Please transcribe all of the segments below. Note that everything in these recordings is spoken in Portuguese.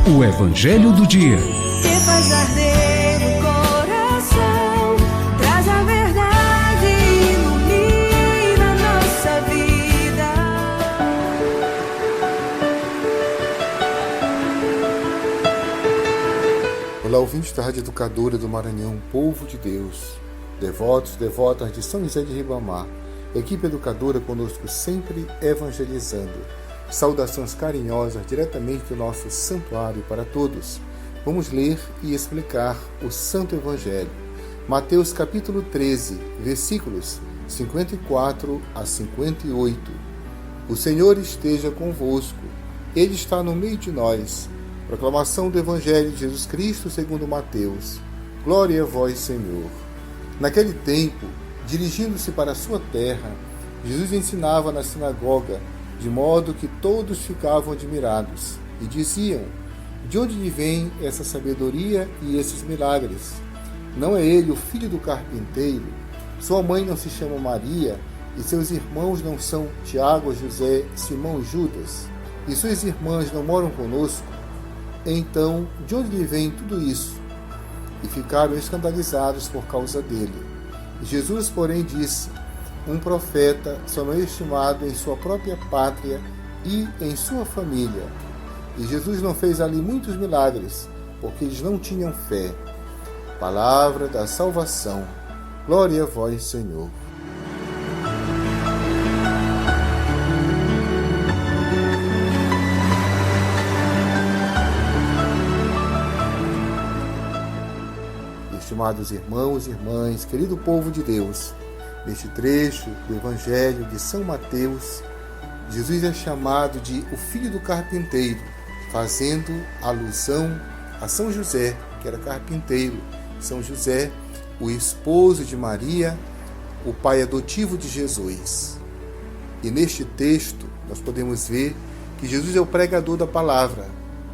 O Evangelho do Dia. Que faz arder o coração, traz a verdade e ilumina nossa vida. Olá, ouvintes da Rádio Educadora do Maranhão, povo de Deus, devotos, devotas de São José de Ribamar, equipe educadora conosco sempre evangelizando. Saudações carinhosas diretamente do nosso santuário para todos. Vamos ler e explicar o Santo Evangelho. Mateus capítulo 13, versículos 54 a 58. O Senhor esteja convosco. Ele está no meio de nós. Proclamação do Evangelho de Jesus Cristo segundo Mateus. Glória a vós, Senhor. Naquele tempo, dirigindo-se para a sua terra, Jesus ensinava na sinagoga, de modo que todos ficavam admirados, e diziam: de onde lhe vem essa sabedoria e esses milagres? Não é ele o filho do carpinteiro? Sua mãe não se chama Maria, e seus irmãos não são Tiago, José, Simão e Judas? E suas irmãs não moram conosco? Então, de onde lhe vem tudo isso? E ficaram escandalizados por causa dele. Jesus, porém, disse: um profeta só não é estimado em sua própria pátria e em sua família. E Jesus não fez ali muitos milagres, porque eles não tinham fé. Palavra da salvação. Glória a vós, Senhor. Estimados irmãos e irmãs, querido povo de Deus, neste trecho do Evangelho de São Mateus, Jesus é chamado de o filho do carpinteiro, fazendo alusão a São José, que era carpinteiro. São José, o esposo de Maria, o pai adotivo de Jesus. E neste texto nós podemos ver que Jesus é o pregador da palavra,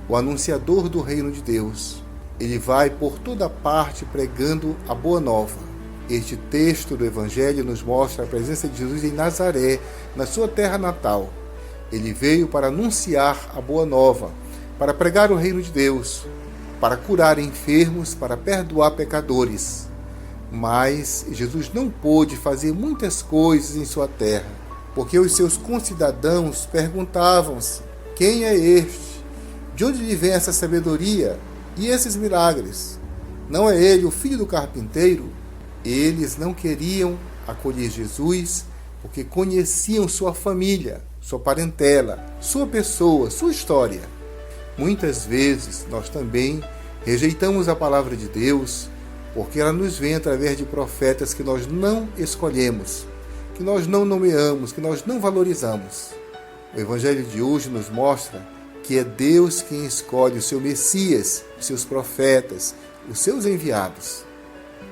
o anunciador do reino de Deus. Ele vai por toda parte pregando a boa nova. Este texto do Evangelho nos mostra a presença de Jesus em Nazaré, na sua terra natal. Ele veio para anunciar a boa nova, para pregar o reino de Deus, para curar enfermos, para perdoar pecadores. Mas Jesus não pôde fazer muitas coisas em sua terra, porque os seus concidadãos perguntavam-se: quem é este? De onde lhe vem essa sabedoria e esses milagres? Não é ele o filho do carpinteiro? Eles não queriam acolher Jesus porque conheciam sua família, sua parentela, sua pessoa, sua história. Muitas vezes nós também rejeitamos a palavra de Deus porque ela nos vem através de profetas que nós não escolhemos, que nós não nomeamos, que nós não valorizamos. O Evangelho de hoje nos mostra que é Deus quem escolhe o seu Messias, os seus profetas, os seus enviados.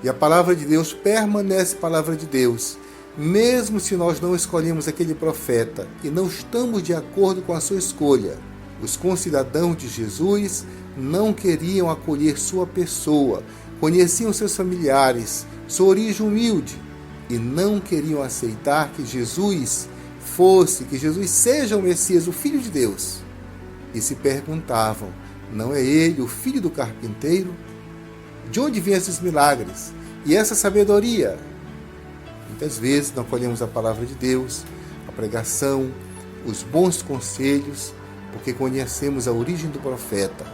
E a palavra de Deus permanece palavra de Deus, mesmo se nós não escolhemos aquele profeta e não estamos de acordo com a sua escolha. Os concidadãos de Jesus não queriam acolher sua pessoa, conheciam seus familiares, sua origem humilde, e não queriam aceitar que Jesus seja o Messias, o Filho de Deus. E se perguntavam: não é ele o filho do carpinteiro? De onde vêm esses milagres e essa sabedoria? Muitas vezes não acolhemos a palavra de Deus, a pregação, os bons conselhos, porque conhecemos a origem do profeta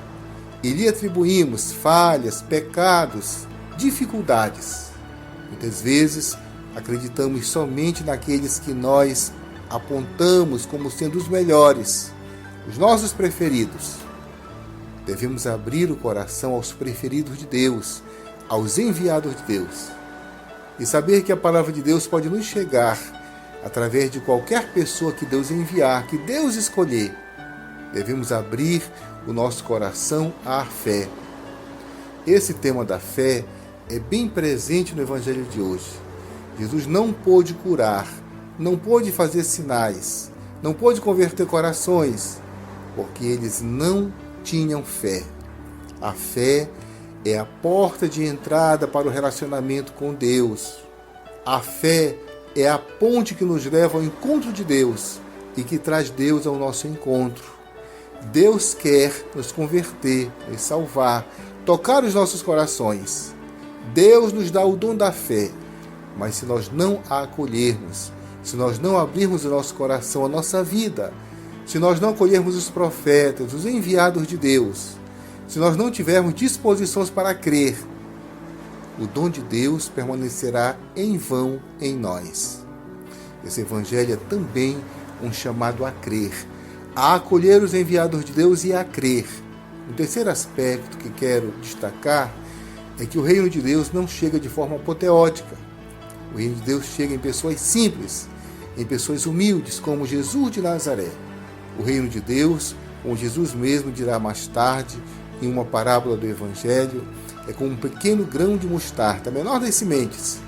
e lhe atribuímos falhas, pecados, dificuldades. Muitas vezes acreditamos somente naqueles que nós apontamos como sendo os melhores, os nossos preferidos. Devemos abrir o coração aos preferidos de Deus, aos enviados de Deus, e saber que a palavra de Deus pode nos chegar através de qualquer pessoa que Deus enviar, que Deus escolher. Devemos abrir o nosso coração à fé. Esse tema da fé é bem presente no Evangelho de hoje. Jesus não pôde curar, não pôde fazer sinais, não pôde converter corações, porque eles não tinham fé. A fé é a porta de entrada para o relacionamento com Deus. A fé é a ponte que nos leva ao encontro de Deus e que traz Deus ao nosso encontro. Deus quer nos converter, nos salvar, tocar os nossos corações. Deus nos dá o dom da fé, mas se nós não a acolhermos, se nós não abrirmos o nosso coração, a nossa vida, se nós não acolhermos os profetas, os enviados de Deus, se nós não tivermos disposições para crer, o dom de Deus permanecerá em vão em nós. Esse evangelho é também um chamado a crer, a acolher os enviados de Deus e a crer. O terceiro aspecto que quero destacar é que o reino de Deus não chega de forma apoteótica. O reino de Deus chega em pessoas simples, em pessoas humildes, como Jesus de Nazaré. O reino de Deus, como Jesus mesmo dirá mais tarde, em uma parábola do Evangelho, é como um pequeno grão de mostarda, a menor das sementes,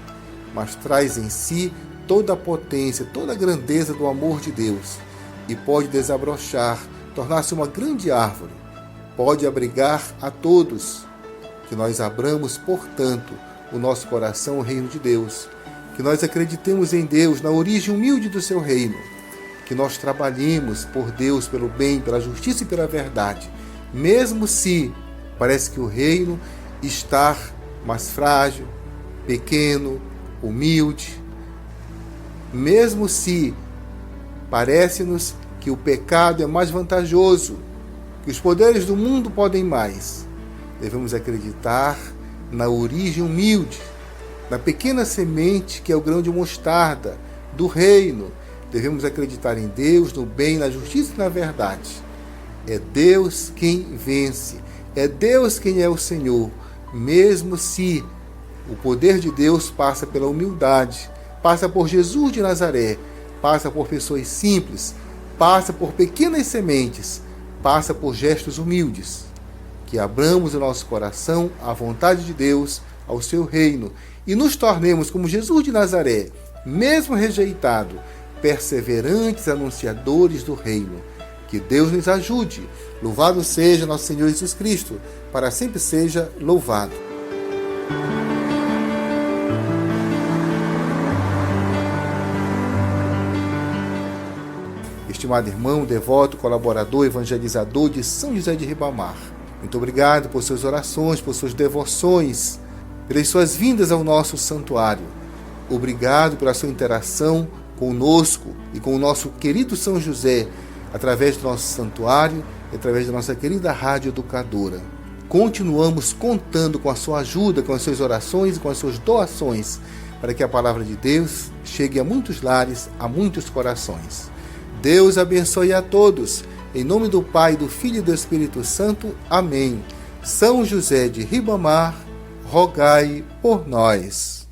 mas traz em si toda a potência, toda a grandeza do amor de Deus e pode desabrochar, tornar-se uma grande árvore, pode abrigar a todos. Que nós abramos, portanto, o nosso coração ao reino de Deus, que nós acreditemos em Deus, na origem humilde do seu reino, que nós trabalhemos por Deus, pelo bem, pela justiça e pela verdade, mesmo se parece que o reino está mais frágil, pequeno, humilde, mesmo se parece-nos que o pecado é mais vantajoso, que os poderes do mundo podem mais, devemos acreditar na origem humilde, na pequena semente que é o grão de mostarda do reino. Devemos acreditar em Deus, no bem, na justiça e na verdade. É Deus quem vence, é Deus quem é o Senhor, mesmo se o poder de Deus passa pela humildade, passa por Jesus de Nazaré, passa por pessoas simples, passa por pequenas sementes, passa por gestos humildes. Que abramos o nosso coração à vontade de Deus, ao seu reino, e nos tornemos como Jesus de Nazaré, mesmo rejeitado, perseverantes anunciadores do reino. Que Deus nos ajude. Louvado seja nosso Senhor Jesus Cristo, para sempre seja louvado. Estimado irmão, devoto, colaborador, evangelizador de São José de Ribamar, muito obrigado por suas orações, por suas devoções, pelas suas vindas ao nosso santuário. Obrigado pela sua interação conosco e com o nosso querido São José, através do nosso santuário e através da nossa querida Rádio Educadora. Continuamos contando com a sua ajuda, com as suas orações e com as suas doações, para que a palavra de Deus chegue a muitos lares, a muitos corações. Deus abençoe a todos. Em nome do Pai, do Filho e do Espírito Santo. Amém. São José de Ribamar, rogai por nós.